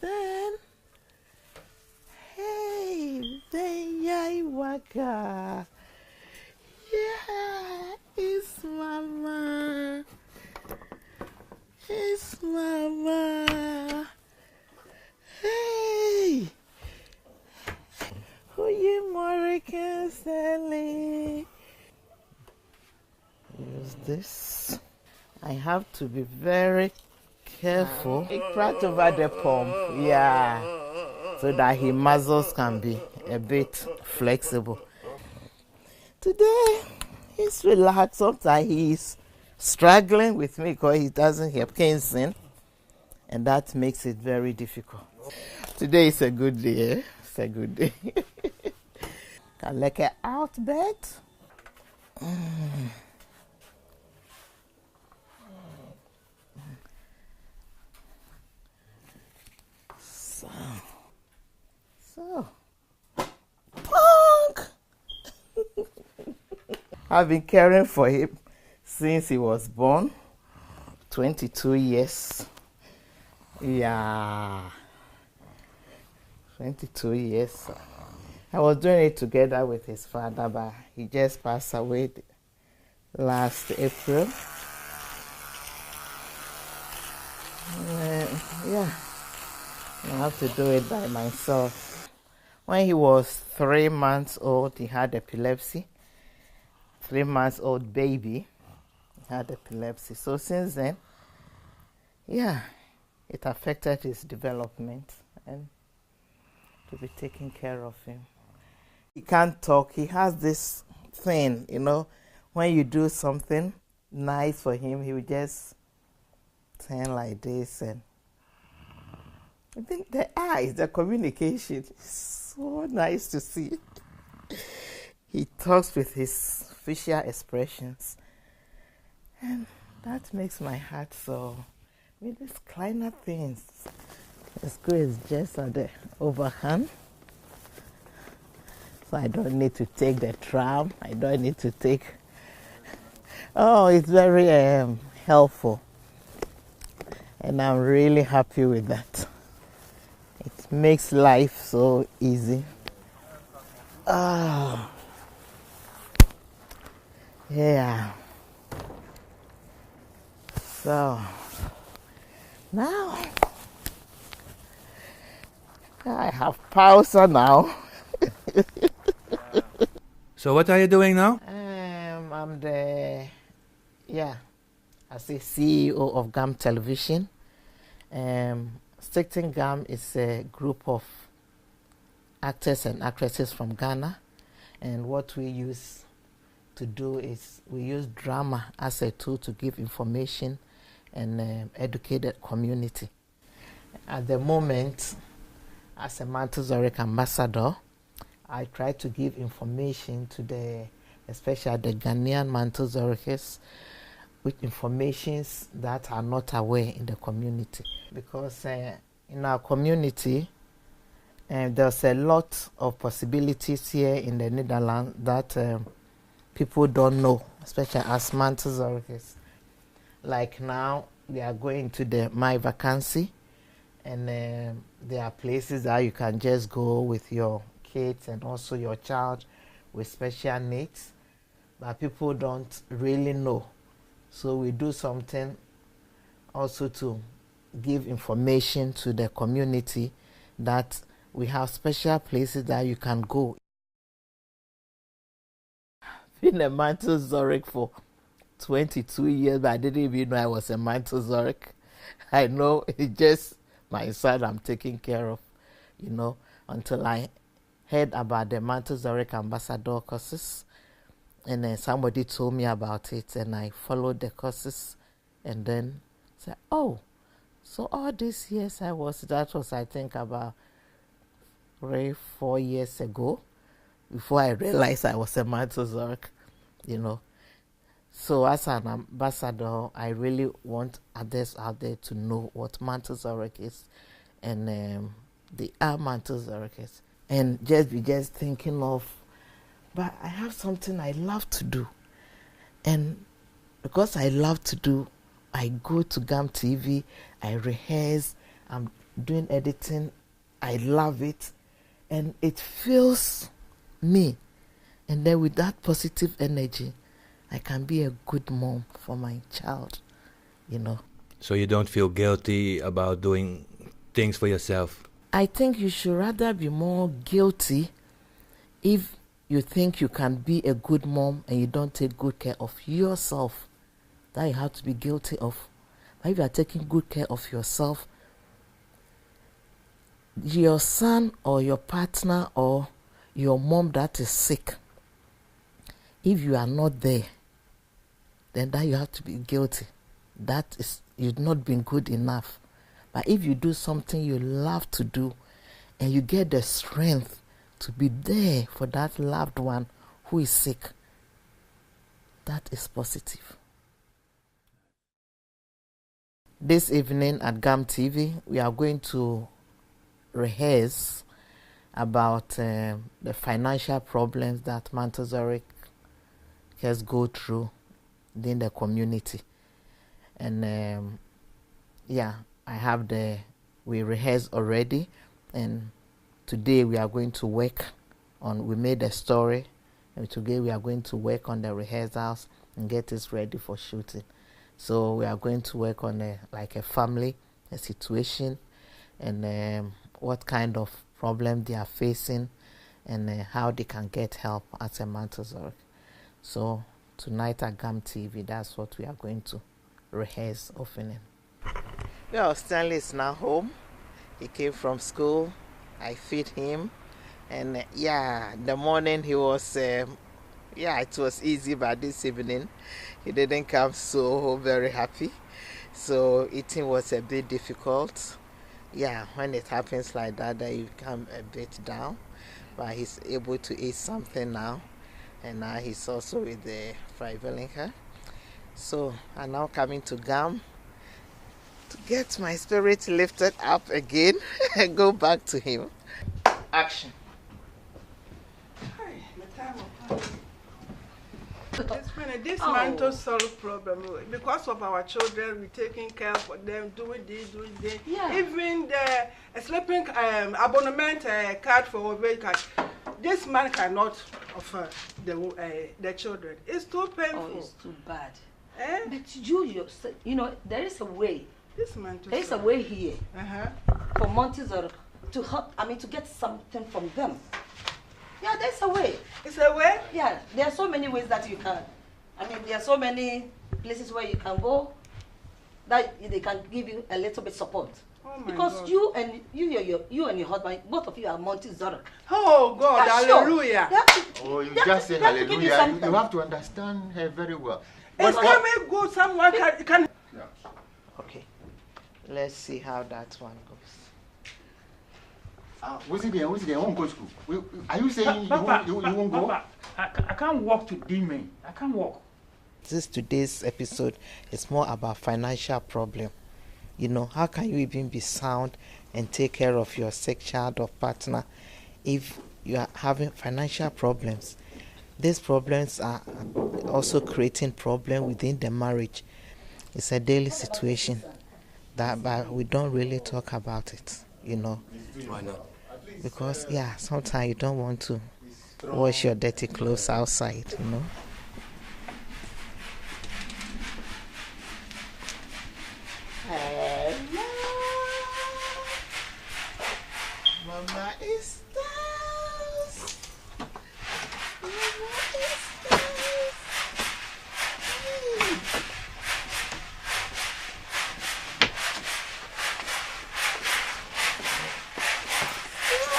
Then, hey, then yai waka. Yeah, it's Mama. It's Mama. Hey, who you Morrigan Stanley? Use this. I have to be very careful. Right over the pump, yeah, so that his muscles can be a bit flexible. Today, he's relaxed. Sometimes he's struggling with me because he doesn't have Kingston, and that makes it very difficult. Today is a good day. Eh? It's a good day. Can like an out bed. So, Punk! I've been caring for him since he was born. 22 years. Yeah. 22 years. I was doing it together with his father, but he just passed away last April. Yeah. I have to do it by myself. When he was 3 months old, he had epilepsy. 3 months old baby had epilepsy. So since then, yeah, it affected his development and to be taking care of him. He can't talk. He has this thing, when you do something nice for him, he will just turn like this. And I think the eyes, the communication is so nice to see. He talks with his facial expressions. And that makes my heart so, with these kleiner things. The school is just at the overhand. So I don't need to take the tram. I don't need to take... Oh, it's very helpful. And I'm really happy with that. It makes life so easy. Oh. Yeah. So, now, I have pausa now. So what are you doing now? I'm as the CEO of GAM Television. Stickton GAM is a group of actors and actresses from Ghana. And what we use to do is we use drama as a tool to give information and educate the community. At the moment, as a Mantle Zurich ambassador, I try to give information to especially the Ghanaian Mantle Zurichers, with informations that are not aware in the community. Because in our community, there's a lot of possibilities here in the Netherlands that people don't know, especially as Mantle Zurichers. Like now, we are going to the My Vacancy, and there are places that you can just go with your kids and also your child with special needs, but people don't really know. So we do something also to give information to the community that we have special places that you can go. I've been a Mantle Zurich for 22 years, but I didn't even know I was a Mantle Zurich. I know it's just my son I'm taking care of, until I heard about the Mantle Zurich ambassador courses. And then somebody told me about it, and I followed the courses, and then said, oh, so all these years that was I think about 3-4 years ago, before I realized I was a Mantle Zurich, So as an ambassador, I really want others out there to know what Mantle Zurich is, and they are Mantle Zurichers. And just thinking of, but I have something I love to do. And because I love to do, I go to GAM TV, I rehearse, I'm doing editing. I love it. And it fills me. And then with that positive energy, I can be a good mom for my child, you know. So you don't feel guilty about doing things for yourself? I think you should rather be more guilty if you think you can be a good mom and you don't take good care of yourself. That you have to be guilty of. But if you are taking good care of yourself, your son or your partner or your mom that is sick, if you are not there, then that you have to be guilty. That is, you've not been good enough. But if you do something you love to do and you get the strength to be there for that loved one who is sick, that is positive. This evening at GAM TV, we are going to rehearse about the financial problems that Mount Zurich has go through in the community. And we rehearsed already, and today we are going to work on, we made a story, and today we are going to work on the rehearsals and get this ready for shooting. So we are going to work on a family, a situation, and what kind of problem they are facing, and how they can get help at a Mount Zurich. So tonight at GAM TV, that's what we are going to rehearse opening. Well, Stanley is now home. He came from school. I feed him. And the morning he was, it was easy, but this evening he didn't come so very happy. So eating was a bit difficult. Yeah, when it happens like that, you come a bit down. But he's able to eat something now. And now he's also with the Veronica. So I'm now coming to GAM to get my spirit lifted up again and go back to him. Action. This man to solve problem because of our children. We taking care of them, doing this. Yeah. Even the sleeping abonnement card for vehicle. This man cannot offer the children. It's too painful. Oh, it's too bad. But you know, there is a way. This man there is a way here for Montes to help. I mean, to get something from them. Yeah, there's a way. It's a way? Yeah, there are so many ways that you can. I mean, there are so many places where you can go that they can give you a little bit support. Oh my because God. you and your husband, both of you are Montezoric. Oh God, yeah, hallelujah. Sure. You just say hallelujah. You have to understand her very well. It's coming good. Someone can. Yeah. Okay, let's see how that one goes. What's it there? Won't go to school. Are you saying Papa, you won't go? Papa, I can't walk today, man. I can't walk. Today's episode is more about financial problem. You know, how can you even be sound and take care of your sick child or partner if you are having financial problems? These problems are also creating problem within the marriage. It's a daily situation, but we don't really talk about it, you know. Why not? Because, sometimes you don't want to wash your dirty clothes outside, you know. Hello. Mama is down. Mama is down.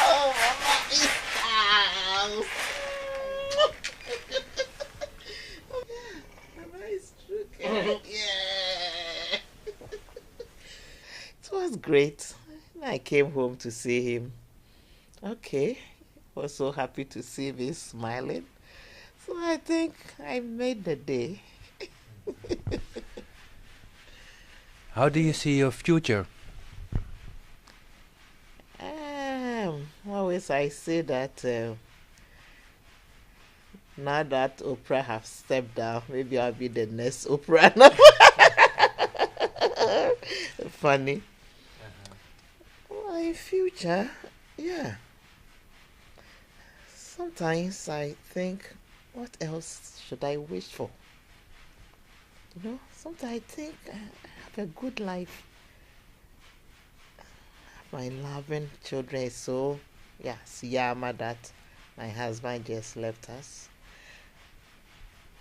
Oh, Mama is down. Mama is true. Yeah. It was great. I came home to see him. Okay. Was so happy to see me smiling. So I think I made the day. How do you see your future? Always I say that now that Oprah have stepped down, maybe I'll be the next Oprah now. Funny. My future, yeah. Sometimes I think, what else should I wish for? You know, sometimes I think I have a good life. My loving children is so, Siyama that my husband just left us.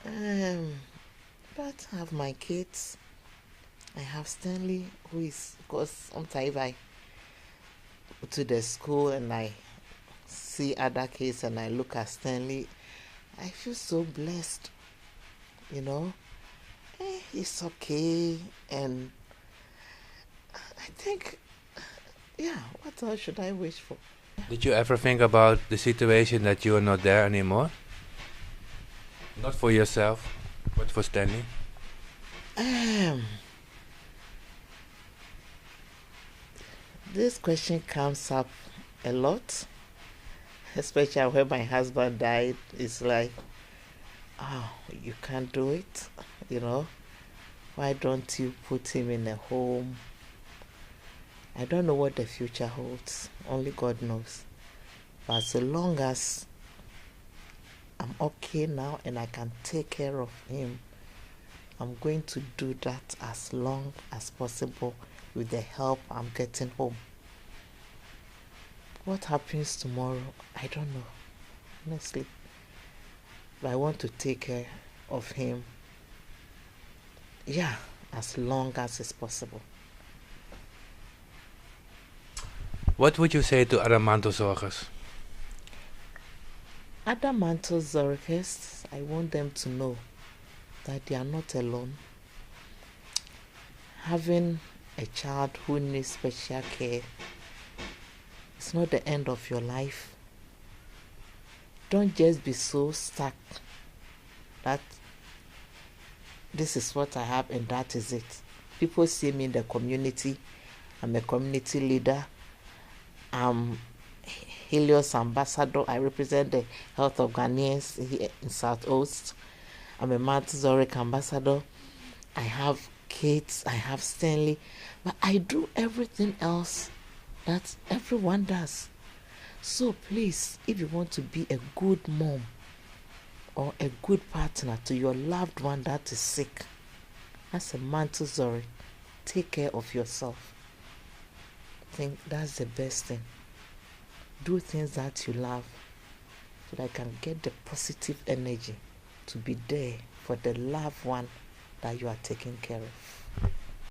But I have my kids. I have Stanley, who is, because sometimes I go to the school and I see other kids and I look at Stanley, I feel so blessed, you know. It's okay, and I think, what else should I wish for? Did you ever think about the situation that you are not there anymore? Not for yourself, but for Stanley? This question comes up a lot, especially when my husband died. It's like, oh, you can't do it, you know. Why don't you put him in a home? I don't know what the future holds. Only God knows. But so long as I'm okay now and I can take care of him, I'm going to do that as long as possible with the help I'm getting home. What happens tomorrow, I don't know, honestly. But I want to take care of him, as long as it's possible. What would you say to other mantelzorgers? Other mantelzorgers, I want them to know that they are not alone. Having a child who needs special care, it's not the end of your life. Don't just be so stuck that this is what I have and that is it. People see me in the community. I'm a community leader. I'm Helios ambassador. I represent the health of Ghanaians here in South Coast. I'm a Mantelzorg ambassador. I have kids. I have Stanley. But I do everything else that everyone does. So please, if you want to be a good mom or a good partner to your loved one that is sick, as a Mantelzorg, take care of yourself. I think that's the best thing. Do things that you love so that I can get the positive energy to be there for the loved one that you are taking care of.